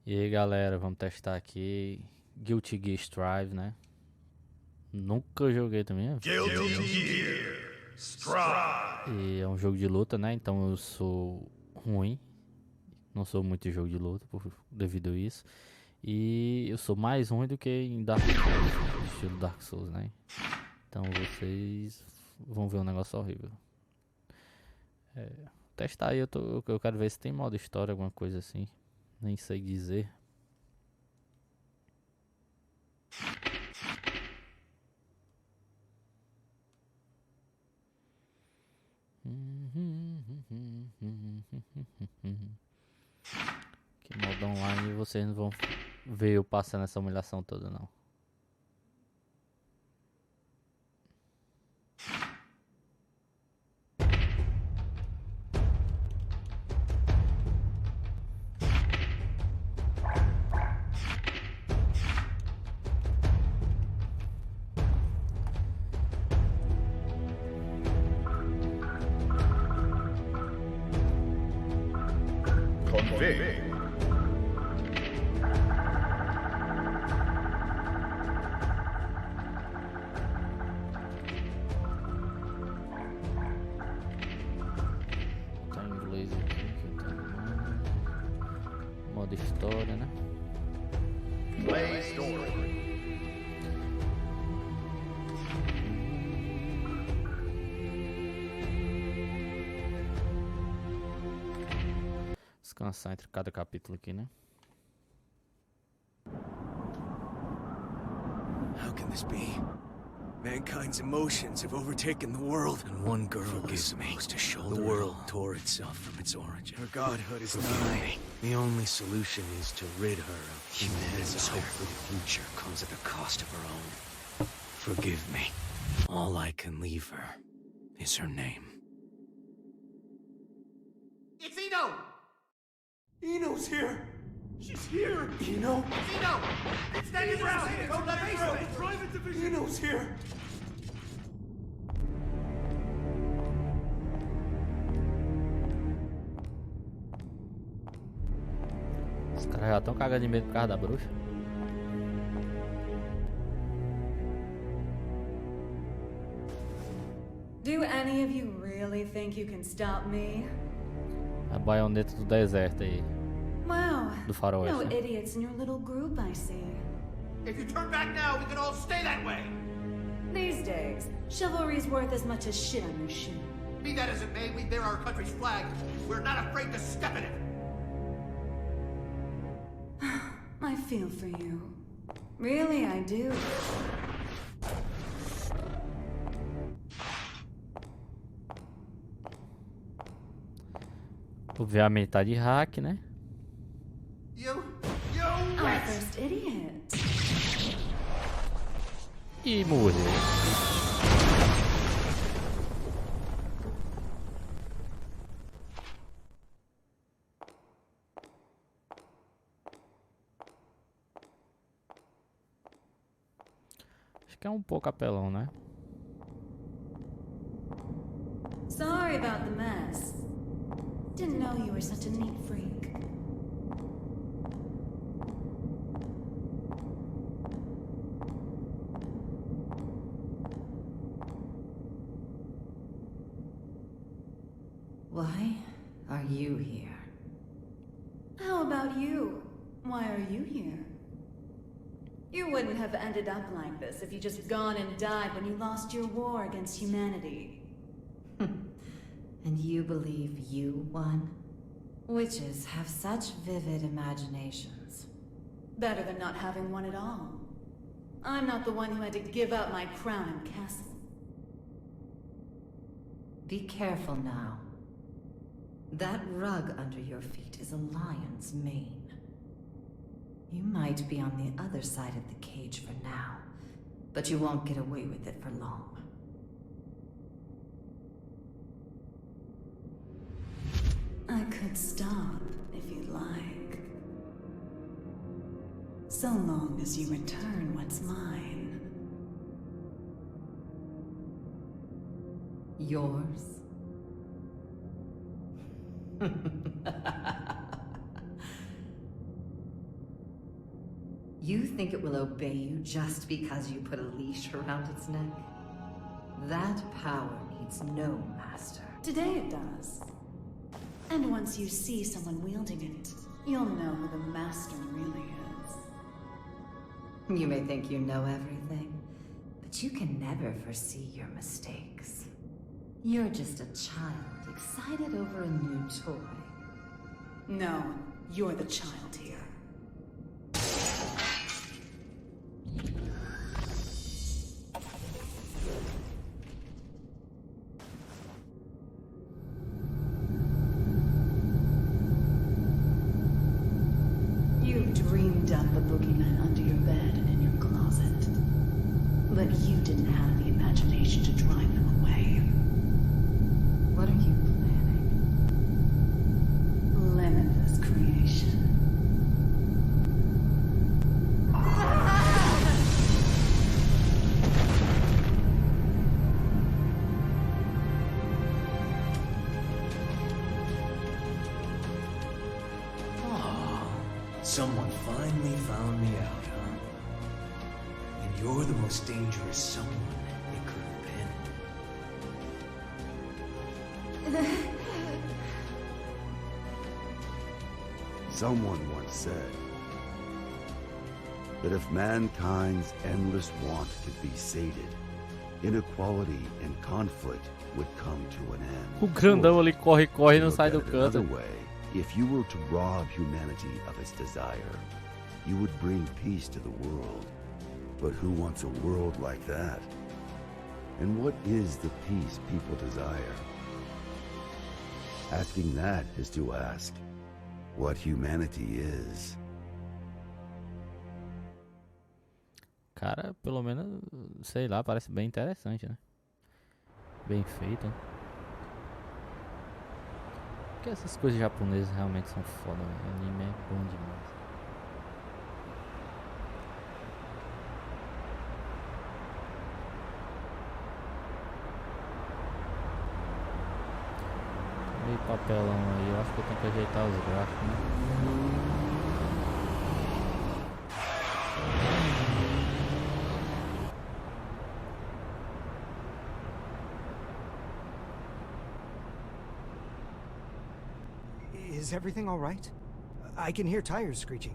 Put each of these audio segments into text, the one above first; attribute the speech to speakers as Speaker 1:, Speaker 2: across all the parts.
Speaker 1: E aí galera, vamos testar aqui Guilty Gear Strive, né? Nunca joguei também.
Speaker 2: Guilty Gear Strive.
Speaker 1: E é um jogo de luta, né? Então eu sou ruim. Não sou muito de jogo de luta devido a isso. E eu sou mais ruim do que em Dark Souls, estilo Dark Souls, né? Então vocês vão ver um negócio horrível. Testar aí, eu quero ver se tem modo história, alguma coisa assim. Nem sei dizer. Que modo online vocês não vão ver eu passando essa humilhação toda não.
Speaker 2: Vive.
Speaker 1: Tá em inglês aqui que eu tenho. Modo história, né?
Speaker 2: Play story.
Speaker 1: Descansar entre cada capítulo aqui, né?
Speaker 3: How can this be? Mankind's emotions have overtaken the world, and one girl is supposed to shoulder the world tore itself from its origin. Her godhood is nigh. The only solution is to rid her of humanity's hope for the future comes at the cost of her own. Forgive me. All I can leave her is her name.
Speaker 4: It's Eno!
Speaker 3: Eno's here! She's here! Eno?
Speaker 4: It's Eno! Stand your ground! Don't let her through!
Speaker 3: Private division! Eno's here!
Speaker 1: Os caras já estão cagando de medo por causa da bruxa.
Speaker 5: Do any of you really think you can stop me?
Speaker 1: A baioneta do deserto aí.
Speaker 5: Wow,
Speaker 1: Do
Speaker 5: no
Speaker 1: faroeste. Né?
Speaker 5: idiots in your little group, I see.
Speaker 4: If you turn back now, we can all stay that way!
Speaker 5: These days, chivalry's worth as much as shit on your shoe.
Speaker 4: Be that as it may, we bear our country's flag. We're not afraid to step in it!
Speaker 5: I feel for you. Really, I do.
Speaker 1: Obviamente tá de hack, né?
Speaker 4: You
Speaker 5: Our first idiot.
Speaker 1: E morreu. Acho que é um pouco apelão, né?
Speaker 5: Sorry about the mess. Didn't know you were such a neat freak. Why are you here? How about you? Why are you here? You wouldn't have ended up like this if you just gone and died when you lost your war against humanity. And you believe you won? Witches have such vivid imaginations. Better than not having one at all. I'm not the one who had to give up my crown and castle. Be careful now. That rug under your feet is a lion's mane. You might be on the other side of the cage for now, but you won't get away with it for long. I could stop if you'd like. So long as you return what's mine. Yours? You think it will obey you just because you put a leash around its neck? That power needs no master. Today it does. And once you see someone wielding it, you'll know who the master really is. You may think you know everything, but you can never foresee your mistakes. You're just a child excited over a new toy. No, you're the child here. You've dreamed up a boogeyman under your bed and in your closet. But you didn't have the imagination to drive them away. What are you planning? Limitless creation.
Speaker 3: Someone finally found me out, huh? And you're the most dangerous someone it could have been.
Speaker 6: Someone once said that if mankind's endless want could be sated, inequality and conflict would come to an end.
Speaker 1: O grandão ali corre, corre e não
Speaker 6: Look
Speaker 1: sai
Speaker 6: at
Speaker 1: do
Speaker 6: it another
Speaker 1: canto.
Speaker 6: way, if you were to rob humanity of its desire, you would bring peace to the world. But who wants a world like that? And what is the peace people desire? Asking that is to ask what humanity is.
Speaker 1: Cara, pelo menos, sei lá, parece bem interessante, né? Bem feito. Porque essas coisas japonesas realmente são foda, né? O anime é bom demais. Meio papelão aí, eu acho que eu tenho que ajeitar os gráficos, né?
Speaker 7: Is everything all right? I can hear tires screeching.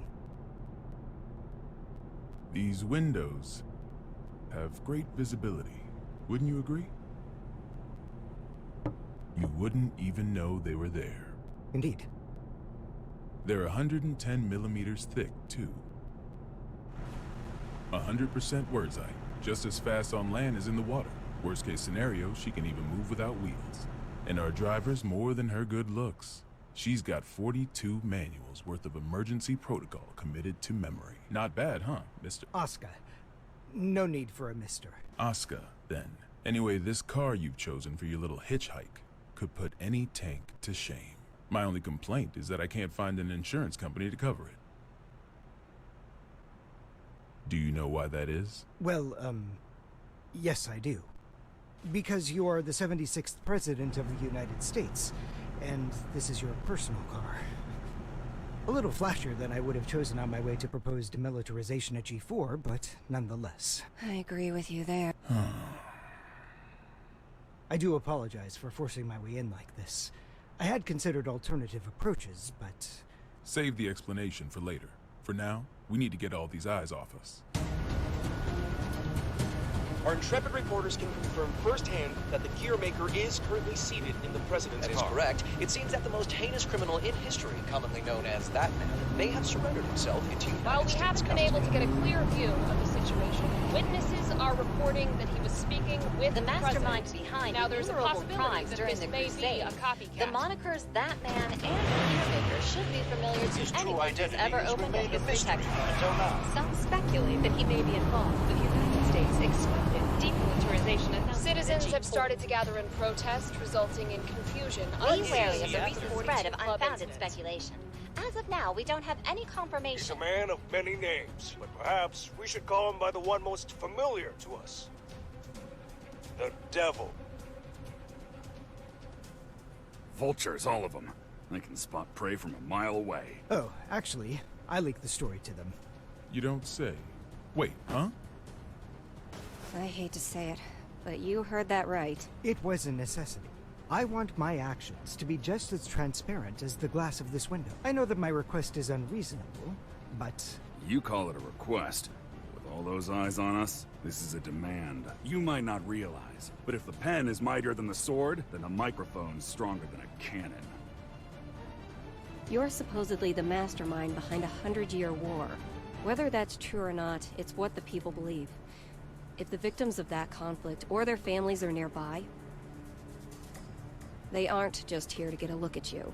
Speaker 8: These windows have great visibility. Wouldn't you agree? You wouldn't even know they were there.
Speaker 7: Indeed.
Speaker 8: They're 110 millimeters thick, too. 100% Wurdzite, just as fast on land as in the water. Worst case scenario, she can even move without wheels. And our driver's more than her good looks. She's got 42 manuals worth of emergency protocol committed to memory. Not bad, huh, Mr.
Speaker 7: Asuka. No need for a mister.
Speaker 8: Asuka, then. Anyway, this car you've chosen for your little hitchhike could put any tank to shame. My only complaint is that I can't find an insurance company to cover it. Do you know why that is?
Speaker 7: Well, yes I do. Because you are the 76th President of the United States, and this is your personal car. A little flashier than I would have chosen on my way to proposed demilitarization at G4, but nonetheless.
Speaker 9: I agree with you there.
Speaker 7: I do apologize for forcing my way in like this. I had considered alternative approaches, but...
Speaker 8: Save the explanation for later. For now, we need to get all these eyes off us.
Speaker 10: Our intrepid reporters can confirm firsthand that the gear maker is currently seated in the president's car. That is correct. It seems that the most heinous criminal in history, commonly known as that man, may have surrendered himself into
Speaker 11: While we haven't been able to get a clear view of the situation, witnesses are reporting that he was speaking with
Speaker 9: the mastermind
Speaker 11: president.
Speaker 9: behind
Speaker 11: now there's a
Speaker 9: innumerable
Speaker 11: possibility
Speaker 9: crimes
Speaker 11: that
Speaker 9: during
Speaker 11: this
Speaker 9: the
Speaker 11: may
Speaker 9: Crusade.
Speaker 11: be a copycat.
Speaker 9: The monikers that man and the gear maker should be familiar
Speaker 10: His
Speaker 9: to
Speaker 10: true
Speaker 9: anyone who's
Speaker 10: identity
Speaker 9: ever
Speaker 10: has
Speaker 9: opened a
Speaker 10: remained a
Speaker 9: history
Speaker 10: mystery
Speaker 9: textbook.
Speaker 10: until now.
Speaker 9: Some speculate that he may be involved with the United States expected demilitarization announcement.
Speaker 11: Citizens have started to gather in protest, resulting in confusion.
Speaker 9: Be wary of the recent
Speaker 11: Uneasy
Speaker 9: spread of
Speaker 11: club
Speaker 9: unfounded
Speaker 11: incident.
Speaker 9: speculation. As of now, we don't have any
Speaker 10: He's
Speaker 9: confirmation.
Speaker 10: a man of many names, but perhaps we should call him by the one most familiar to us. The Devil.
Speaker 12: Vultures, all of them. I can spot prey from a mile away.
Speaker 7: Oh, actually, I leaked the story to them.
Speaker 8: You don't say. Wait, huh?
Speaker 13: I hate to say it, but you heard that right.
Speaker 7: It was a necessity. I want my actions to be just as transparent as the glass of this window. I know that my request is unreasonable, but...
Speaker 12: You call it a request. With all those eyes on us, this is a demand. You might not realize, but if the pen is mightier than the sword, then the microphone's stronger than a cannon.
Speaker 13: You're supposedly the mastermind behind a 100-year war. Whether that's true or not, it's what the people believe. If the victims of that conflict or their families are nearby, they aren't just here to get a look at you.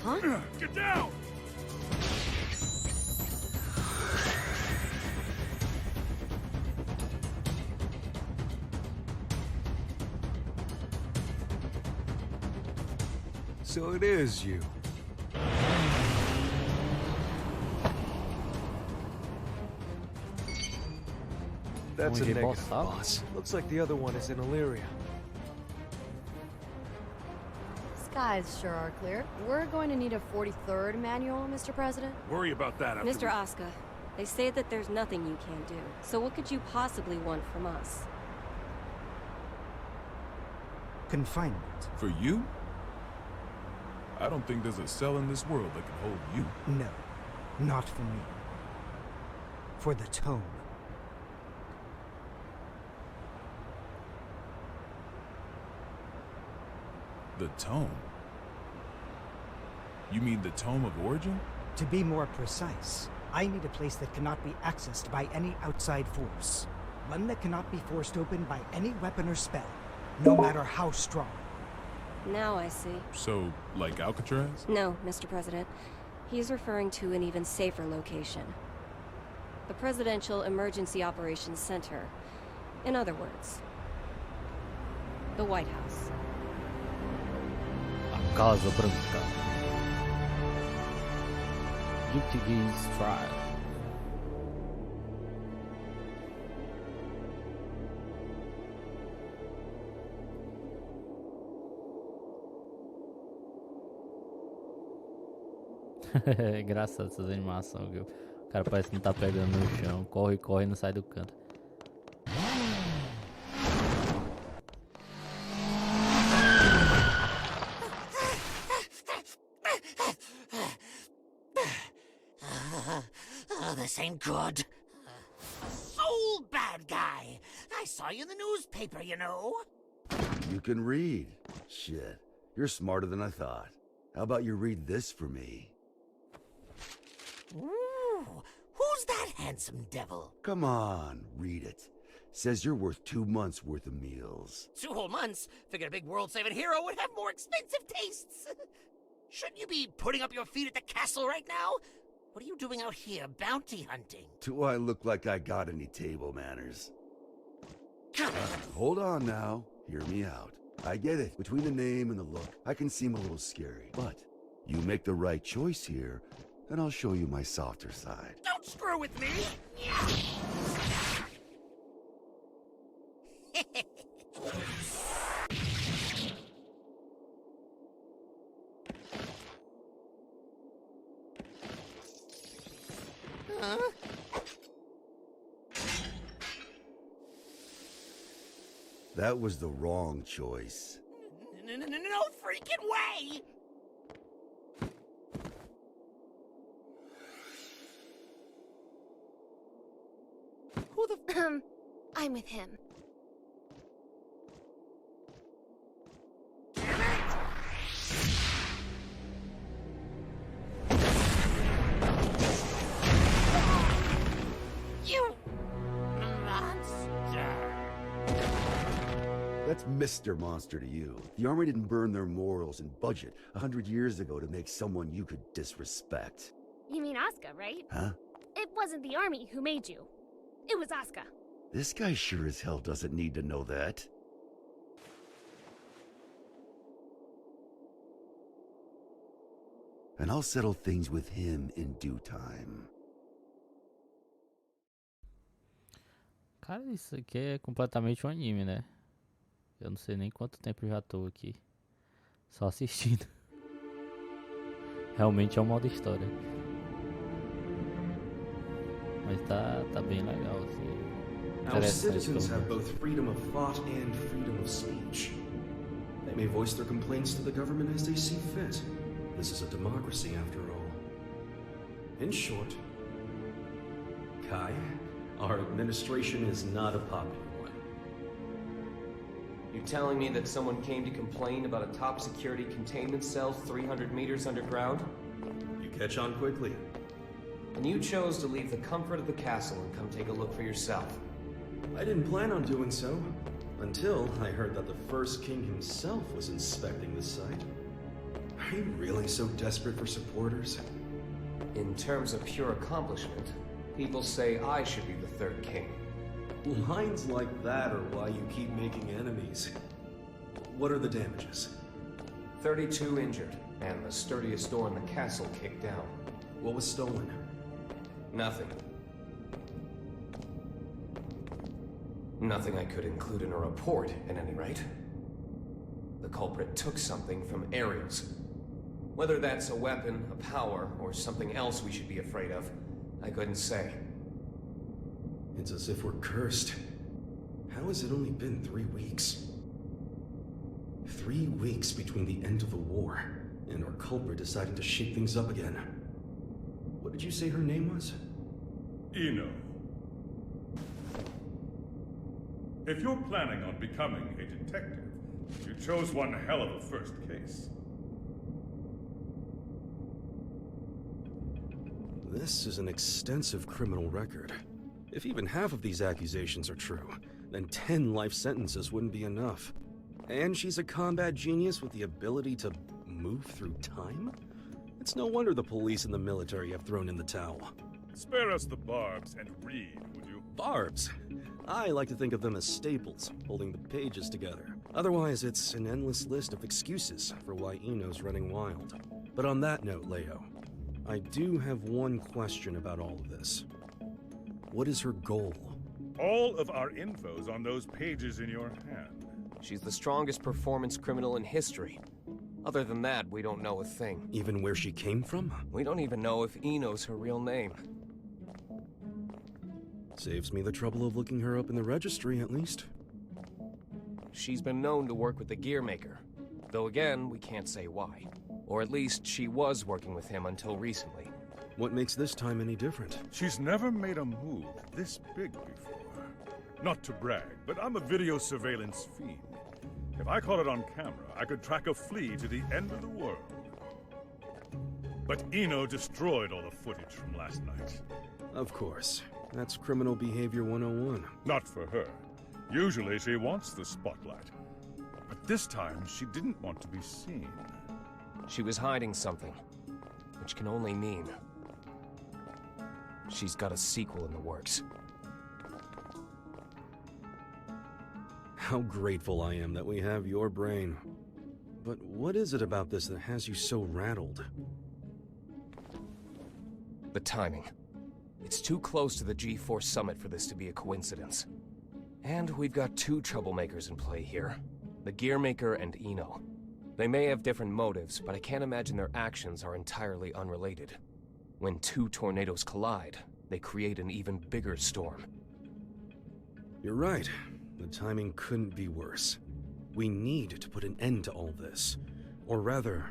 Speaker 12: Huh? Get down!
Speaker 3: So it is you. That's a negative, boss. Looks like the other one is in Illyria.
Speaker 14: Skies sure are clear. We're going to need a 43rd manual, Mr. President.
Speaker 12: Worry about that after
Speaker 13: Mr. Asuka, they say that there's nothing you can't do. So what could you possibly want from us?
Speaker 7: Confinement.
Speaker 8: For you? I don't think there's a cell in this world that can hold you.
Speaker 7: No, not for me. For the tome.
Speaker 8: The tome? You mean the tome of origin?
Speaker 7: To be more precise, I need a place that cannot be accessed by any outside force. One that cannot be forced open by any weapon or spell, no matter how strong.
Speaker 13: Now I see.
Speaker 8: So, like Alcatraz?
Speaker 13: No, Mr. President. He's referring to an even safer location. The Presidential Emergency Operations Center. In other words, the White House.
Speaker 1: A Casa Branca. Portuguese trial. É engraçado essas animações, viu? O cara parece que não tá pegando no chão. Corre, corre e não sai do canto.
Speaker 15: This ain't good. A soul bad guy. I saw you in the newspaper, you know.
Speaker 6: You can read. Shit, you're smarter than I thought. How about you read this for me?
Speaker 15: Ooh, who's that handsome devil?
Speaker 6: Come on, read it. Says you're worth 2 months' worth of meals.
Speaker 15: 2 whole months? Figured a big world-saving hero would have more expensive tastes. Shouldn't you be putting up your feet at the castle right now? What are you doing out here, bounty hunting?
Speaker 6: Do I look like I got any table manners? Hold on now. Hear me out. I get it. Between the name and the look, I can seem a little scary. But you make the right choice here, and I'll show you my softer side.
Speaker 15: Don't screw with me! Huh?
Speaker 6: That was the wrong choice.
Speaker 15: No freaking way!
Speaker 14: Who the I'm with him.
Speaker 15: You monster!
Speaker 6: That's Mr. Monster to you. The Army didn't burn their morals and budget 100 years ago to make someone you could disrespect.
Speaker 14: You mean Asuka, right?
Speaker 6: Huh?
Speaker 14: It wasn't the army who made you. It was Asuka.
Speaker 6: This guy sure as hell doesn't need to know that. And I'll settle things with him in due time.
Speaker 1: Cara, isso aqui é completamente um anime, né? Eu não sei nem quanto tempo eu já tô aqui. Só assistindo. Realmente é um modo história. Mas tá bem legal, assim.
Speaker 16: Our
Speaker 1: Interessante,
Speaker 16: citizens
Speaker 1: pelo
Speaker 16: have
Speaker 1: menos.
Speaker 16: both freedom of thought and freedom of speech. They may voice their complaints to the government as they see fit. This is a democracy, after all. In short, Kai, our administration is not a popular one.
Speaker 10: You telling me that someone came to complain about a top security containment cell 300 meters underground?
Speaker 16: You catch on quickly.
Speaker 10: And you chose to leave the comfort of the castle and come take a look for yourself.
Speaker 16: I didn't plan on doing so, until I heard that the first king himself was inspecting the site. Are you really so desperate for supporters?
Speaker 10: In terms of pure accomplishment, people say I should be the third king.
Speaker 16: Lines like that are why you keep making enemies. What are the damages?
Speaker 10: 32 injured, and the sturdiest door in the castle kicked down.
Speaker 16: What was stolen?
Speaker 10: Nothing. Nothing I could include in a report, at any rate. The culprit took something from Ariel's. Whether that's a weapon, a power, or something else we should be afraid of, I couldn't say.
Speaker 16: It's as if we're cursed. How has it only been 3 weeks? 3 weeks between the end of the war and our culprit deciding to shake things up again. What did you say her name was?
Speaker 17: Eno. If you're planning on becoming a detective, you chose one hell of a first case.
Speaker 16: This is an extensive criminal record. If even half of these accusations are true, then 10 life sentences wouldn't be enough. And she's a combat genius with the ability to move through time? It's no wonder the police and the military have thrown in the towel.
Speaker 17: Spare us the barbs and read, would you?
Speaker 16: Barbs? I like to think of them as staples, holding the pages together. Otherwise, it's an endless list of excuses for why Eno's running wild. But on that note, Leo, I do have one question about all of this. What is her goal?
Speaker 17: All of our info's on those pages in your hand.
Speaker 10: She's the strongest performance criminal in history. Other than that, we don't know a thing.
Speaker 16: Even where she came from?
Speaker 10: We don't even know if Eno's her real name.
Speaker 16: Saves me the trouble of looking her up in the registry, at least.
Speaker 10: She's been known to work with the gear maker. Though again, we can't say why. Or at least she was working with him until recently.
Speaker 16: What makes this time any different?
Speaker 17: She's never made a move this big before. Not to brag, but I'm a video surveillance fiend. If I caught it on camera, I could track a flea to the end of the world. But Eno destroyed all the footage from last night.
Speaker 16: Of course. That's criminal behavior 101.
Speaker 17: Not for her. Usually she wants the spotlight. But this time, she didn't want to be seen.
Speaker 10: She was hiding something, which can only mean she's got a sequel in the works.
Speaker 16: How grateful I am that we have your brain. But what is it about this that has you so rattled?
Speaker 10: The timing. It's too close to the G4 summit for this to be a coincidence. And we've got two troublemakers in play here. The Gearmaker and Eno. They may have different motives, but I can't imagine their actions are entirely unrelated. When two tornadoes collide, they create an even bigger storm.
Speaker 16: You're right. The timing couldn't be worse. We need to put an end to all this. Or rather,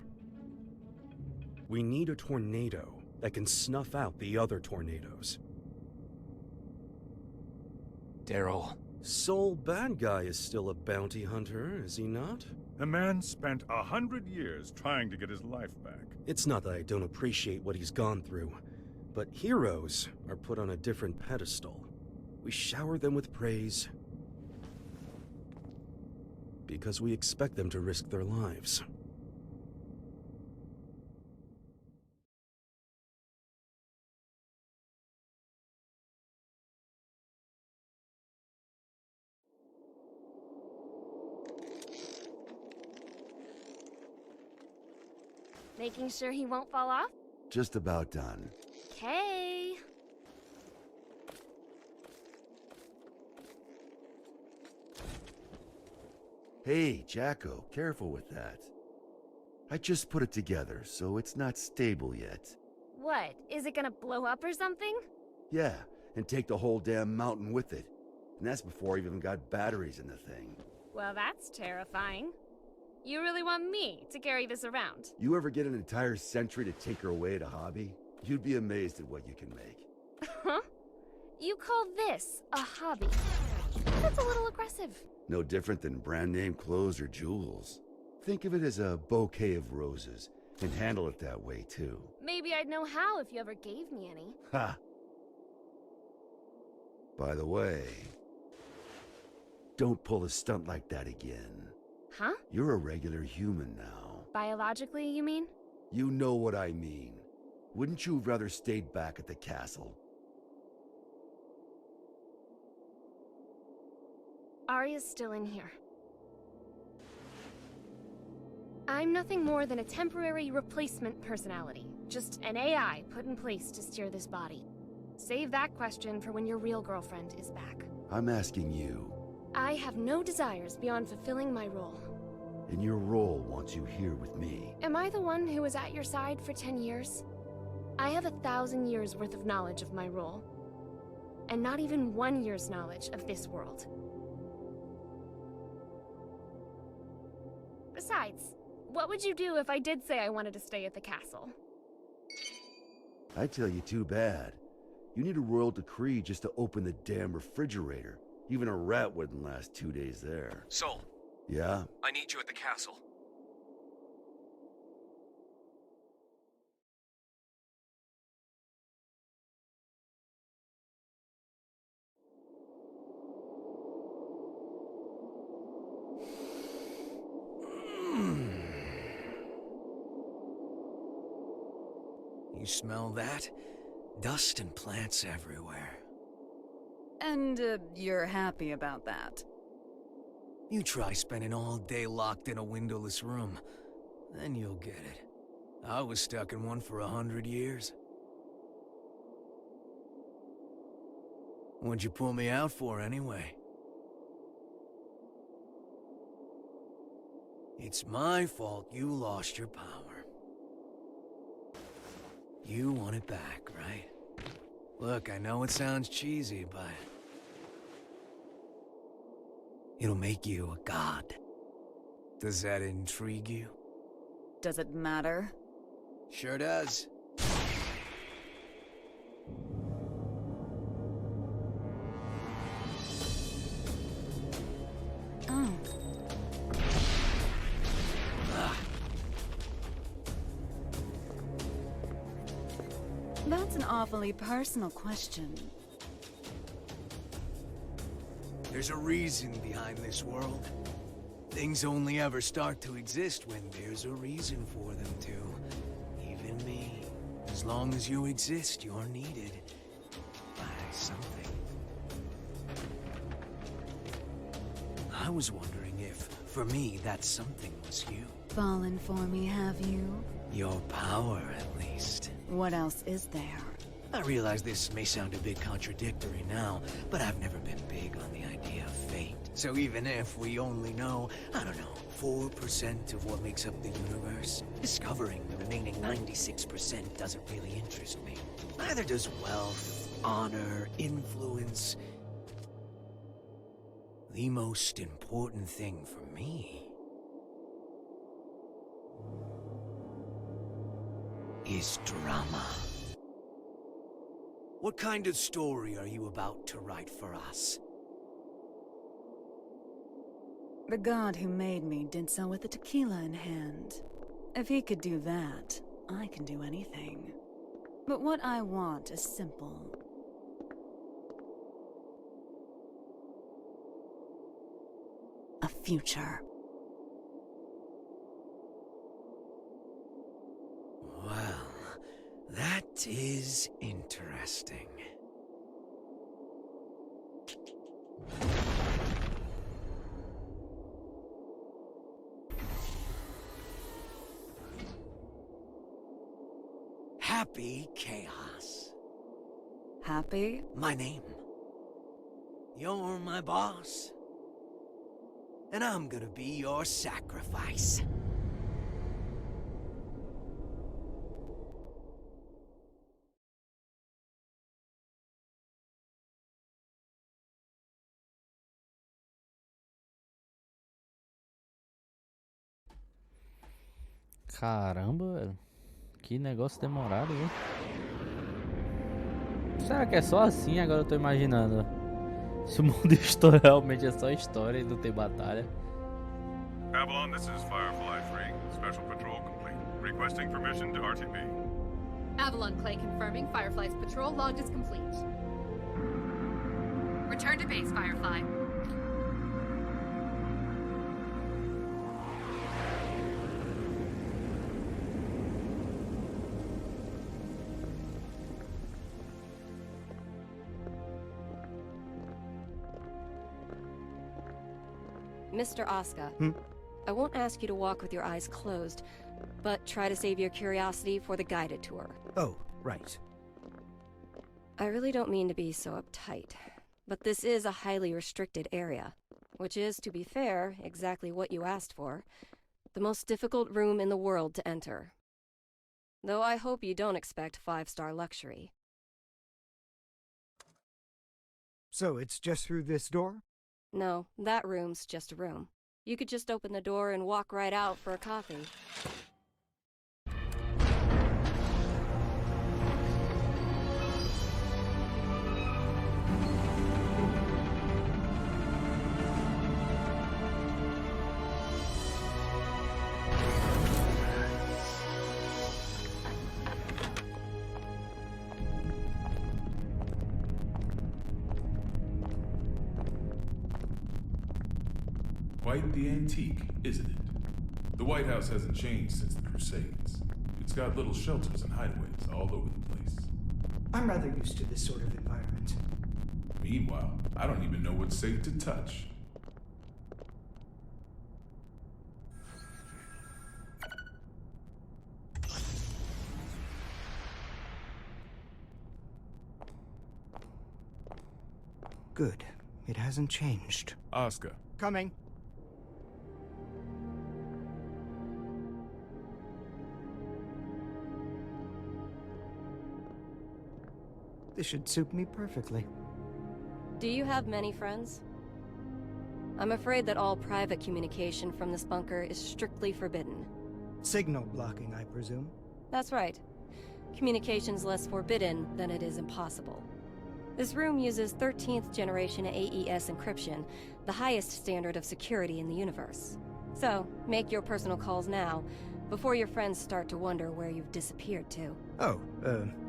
Speaker 16: we need a tornado that can snuff out the other tornadoes.
Speaker 10: Daryl.
Speaker 16: Sole bad guy is still a bounty hunter, is he not?
Speaker 17: The man spent 100 years trying to get his life back.
Speaker 16: It's not that I don't appreciate what he's gone through, but heroes are put on a different pedestal. We shower them with praise because we expect them to risk their lives.
Speaker 18: Making sure he won't fall off?
Speaker 6: Just about done.
Speaker 18: Okay.
Speaker 6: Hey, Jacko, careful with that. I just put it together, so it's not stable yet.
Speaker 18: What? Is it gonna blow up or something?
Speaker 6: Yeah, and take the whole damn mountain with it. And that's before I've even got batteries in the thing.
Speaker 18: Well, that's terrifying. You really want me to carry this around?
Speaker 6: You ever get an entire century to tinker away at a hobby? You'd be amazed at what you can make.
Speaker 18: Huh? You call this a hobby? That's a little aggressive.
Speaker 6: No different than brand name clothes or jewels. Think of it as a bouquet of roses, and handle it that way too.
Speaker 18: Maybe I'd know how if you ever gave me any.
Speaker 6: Ha! By the way, don't pull a stunt like that again.
Speaker 18: Huh?
Speaker 6: You're a regular human now.
Speaker 18: Biologically, you mean?
Speaker 6: You know what I mean. Wouldn't you have rather stayed back at the castle?
Speaker 18: Arya's still in here. I'm nothing more than a temporary replacement personality. Just an AI put in place to steer this body. Save that question for when your real girlfriend is back.
Speaker 6: I'm asking you.
Speaker 18: I have no desires beyond fulfilling my role.
Speaker 6: And your role wants you here with me.
Speaker 18: Am I the one who was at your side for 10 years? I have 1,000 years worth of knowledge of my role. And not even 1 year's knowledge of this world. Besides, what would you do if I did say I wanted to stay at the castle?
Speaker 6: I tell you, too bad. You need a royal decree just to open the damn refrigerator. Even a rat wouldn't last 2 days there.
Speaker 10: Soul,
Speaker 6: Yeah?
Speaker 10: I need you at the castle.
Speaker 3: You smell that? Dust and plants everywhere.
Speaker 5: And, you're happy about that?
Speaker 3: You try spending all day locked in a windowless room. Then you'll get it. I was stuck in one for 100 years. What'd you pull me out for, anyway? It's my fault you lost your power. You want it back, right? Look, I know it sounds cheesy, but... it'll make you a god. Does that intrigue you?
Speaker 5: Does it matter?
Speaker 3: Sure does.
Speaker 5: Oh. That's an awfully personal question.
Speaker 3: There's a reason behind this world. Things only ever start to exist when there's a reason for them to. Even me. As long as you exist, you're needed. By something. I was wondering if, for me, that something was you.
Speaker 5: Fallen for me, have you?
Speaker 3: Your power, at least.
Speaker 5: What else is there?
Speaker 3: I realize this may sound a bit contradictory now, but I've never been big on the idea of fate. So even if we only know, I don't know, 4% of what makes up the universe, discovering the remaining 96% doesn't really interest me. Neither does wealth, honor, influence. The most important thing for me is drama. What kind of story are you about to write for us?
Speaker 5: The god who made me did so with a tequila in hand. If he could do that, I can do anything. But what I want is simple. A future.
Speaker 3: Well, that is interesting. Happy Chaos.
Speaker 5: Happy?
Speaker 3: My name. You're my boss. And I'm gonna be your sacrifice.
Speaker 1: Caramba, velho. Que negócio demorado, viu? Será que é só assim? Agora eu tô imaginando. Se o mundo de história realmente é só história e não tem batalha.
Speaker 17: Avalon, this is Firefly 3. Special patrol complete. Requesting permission to RTB.
Speaker 19: Avalon Clay confirming Firefly's patrol logged is complete. Return to base, Firefly.
Speaker 13: Mr. Asuka, I won't ask you to walk with your eyes closed, but try to save your curiosity for the guided tour.
Speaker 7: Oh, right.
Speaker 13: I really don't mean to be so uptight, but this is a highly restricted area, which is, to be fair, exactly what you asked for. The most difficult room in the world to enter. Though I hope you don't expect 5-star luxury.
Speaker 7: So it's just through this door?
Speaker 13: No, that room's just a room. You could just open the door and walk right out for a coffee.
Speaker 8: Quite the antique, isn't it? The White House hasn't changed since the Crusades. It's got little shelters and hideaways all over the place.
Speaker 7: I'm rather used to this sort of environment.
Speaker 8: Meanwhile, I don't even know what's safe to touch.
Speaker 7: Good. It hasn't changed.
Speaker 8: Asuka.
Speaker 7: Coming. This should suit me perfectly.
Speaker 13: Do you have many friends? I'm afraid that all private communication from this bunker is strictly forbidden.
Speaker 7: Signal blocking, I presume?
Speaker 13: That's right. Communication's less forbidden than it is impossible. This room uses 13th generation AES encryption, the highest standard of security in the universe. So, make your personal calls now, before your friends start to wonder where you've disappeared to.
Speaker 7: Oh,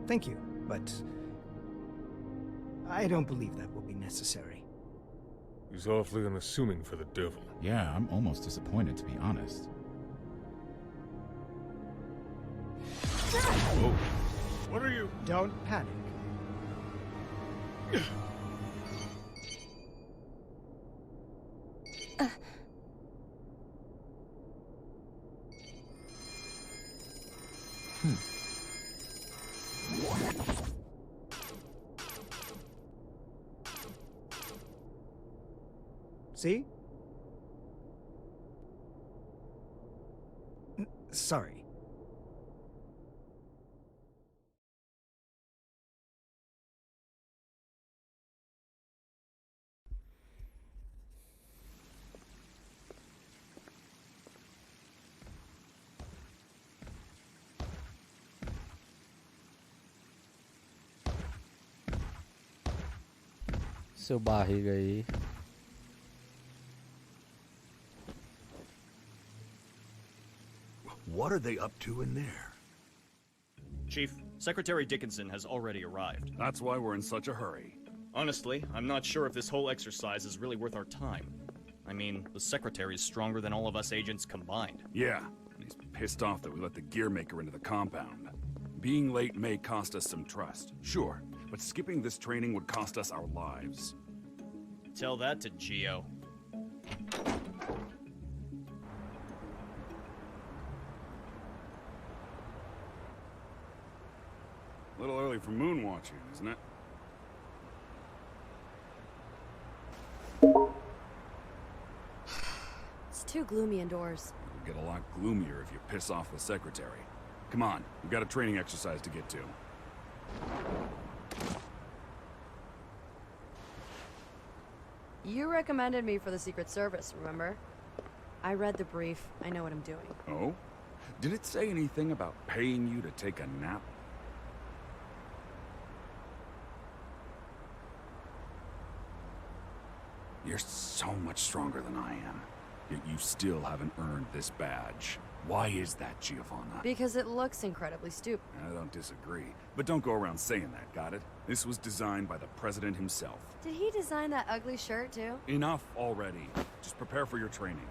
Speaker 7: thank you, but I don't believe that will be necessary.
Speaker 20: He's awfully unassuming for the devil.
Speaker 21: Yeah, I'm almost disappointed, to be honest.
Speaker 20: Whoa. What are you?
Speaker 7: Don't panic. See? Sorry.
Speaker 1: Seu barriga aí.
Speaker 22: What are they up to in there?
Speaker 23: Chief, Secretary Dickinson has already arrived.
Speaker 12: That's why we're in such a hurry.
Speaker 23: Honestly, I'm not sure if this whole exercise is really worth our time. I mean, the Secretary is stronger than all of us agents combined.
Speaker 12: Yeah, and he's pissed off that we let the gear maker into the compound. Being late may cost us some trust, sure, but skipping this training would cost us our lives.
Speaker 23: Tell that to Geo.
Speaker 12: A little early for moon watching, isn't it?
Speaker 14: It's too gloomy indoors.
Speaker 12: It'll get a lot gloomier if you piss off the Secretary. Come on, we've got a training exercise to get to.
Speaker 14: You recommended me for the Secret Service, remember? I read the brief. I know what I'm doing.
Speaker 12: Oh? Did it say anything about paying you to take a nap? You're so much stronger than I am, yet you still haven't earned this badge. Why is that, Giovanna?
Speaker 14: Because it looks incredibly stupid.
Speaker 12: I don't disagree, but don't go around saying that, got it? This was designed by the president himself.
Speaker 14: Did he design that ugly shirt, too?
Speaker 12: Enough already. Just prepare for your training.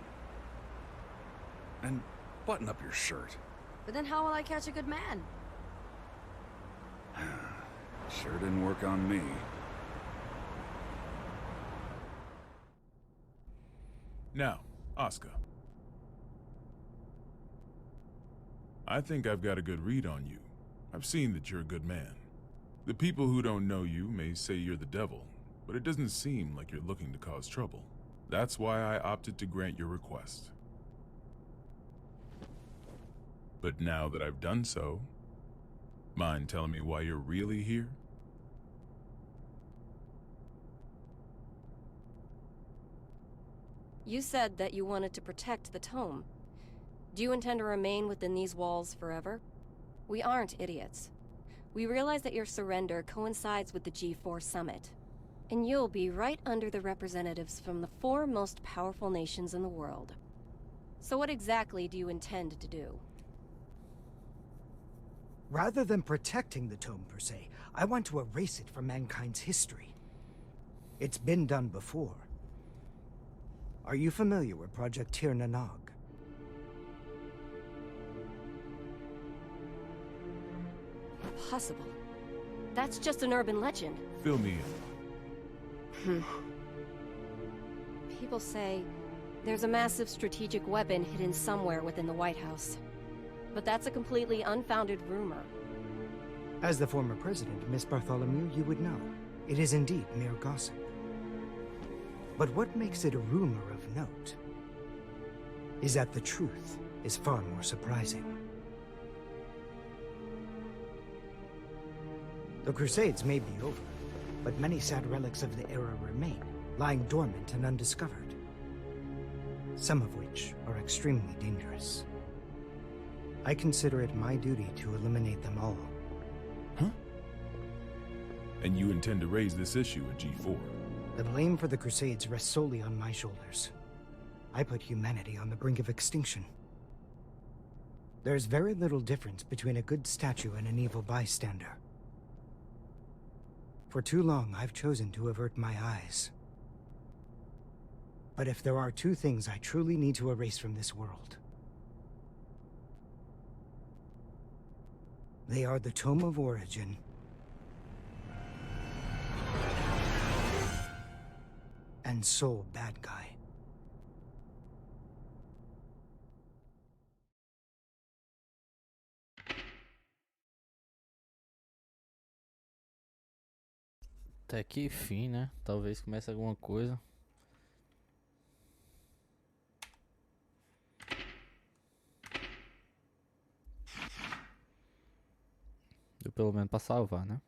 Speaker 12: And button up your shirt.
Speaker 14: But then how will I catch a good man?
Speaker 12: Sure didn't work on me.
Speaker 8: Now, Oscar. I think I've got a good read on you. I've seen that you're a good man. The people who don't know you may say you're the devil, but it doesn't seem like you're looking to cause trouble. That's why I opted to grant your request. But now that I've done so, mind telling me why you're really here?
Speaker 13: You said that you wanted to protect the tome. Do you intend to remain within these walls forever? We aren't idiots. We realize that your surrender coincides with the G4 summit, and you'll be right under the representatives from the 4 most powerful nations in the world. So what exactly do you intend to do?
Speaker 7: Rather than protecting the tome per se, I want to erase it from mankind's history. It's been done before. Are you familiar with Project Tir-Nanog?
Speaker 13: Impossible. That's just an urban legend.
Speaker 8: Fill me in.
Speaker 13: People say there's a massive strategic weapon hidden somewhere within the White House. But that's a completely unfounded rumor.
Speaker 7: As the former president, Miss Bartholomew, you would know. It is indeed mere gossip. But what makes it a rumor of note is that the truth is far more surprising. The Crusades may be over, but many sad relics of the era remain, lying dormant and undiscovered. Some of which are extremely dangerous. I consider it my duty to eliminate them all.
Speaker 8: Huh? And you intend to raise this issue at G4?
Speaker 7: The blame for the Crusades rests solely on my shoulders. I put humanity on the brink of extinction. There's very little difference between a good statue and an evil bystander. For too long, I've chosen to avert my eyes. But if there are 2 things I truly need to erase from this world, they are the Tome of Origin and Soul Bad Guy.
Speaker 1: Até que enfim, né? Talvez comece alguma coisa. Deu pelo menos pra salvar, né?